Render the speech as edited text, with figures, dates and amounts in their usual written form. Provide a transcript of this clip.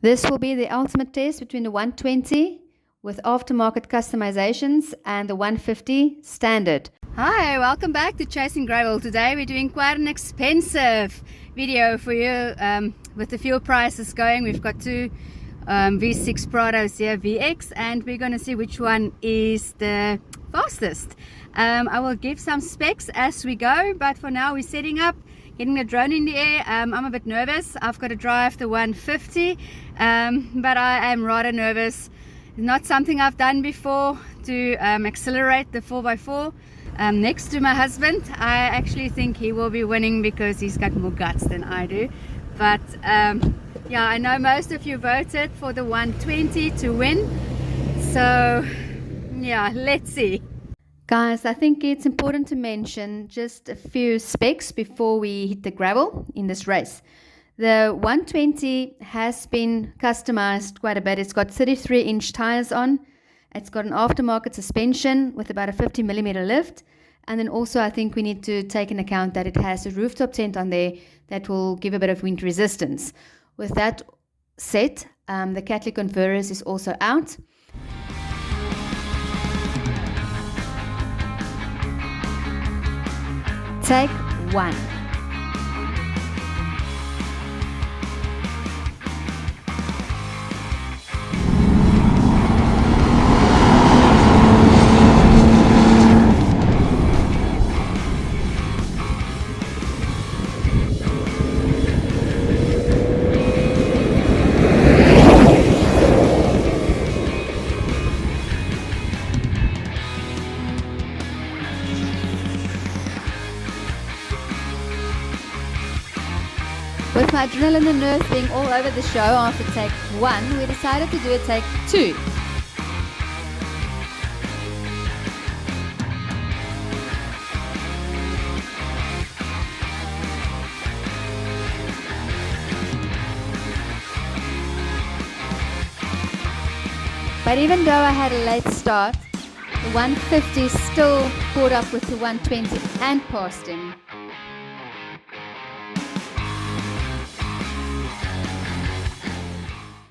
This will be the ultimate test between the 120 with aftermarket customizations and the 150 standard. Hi, welcome back to Chasing Gravel. Today we're doing quite an expensive video for you with the fuel prices going. We've got two V6 Prados here, VX, and we're going to see which one is the fastest. I will give some specs as we go, but for now we're setting up, getting the drone in the air. I'm a bit nervous. I've got to drive the 150, but I am rather nervous. Not something I've done before, to accelerate the 4x4 next to my husband. I actually think he will be winning because he's got more guts than I do. But yeah, I know most of you voted for the 120 to win, so yeah, let's see. Guys, I think it's important to mention just a few specs before we hit the gravel in this race. The 120 has been customized quite a bit. It's got 33-inch tires on. It's got an aftermarket suspension with about a 50mm lift. And then also I think we need to take into account that it has a rooftop tent on there that will give a bit of wind resistance. With that said, the catalytic converters is also out. Take one. With my adrenaline and nerves being all over the show after take one, we decided to do a take two. But even though I had a late start, the 150 still caught up with the 120 and passed him.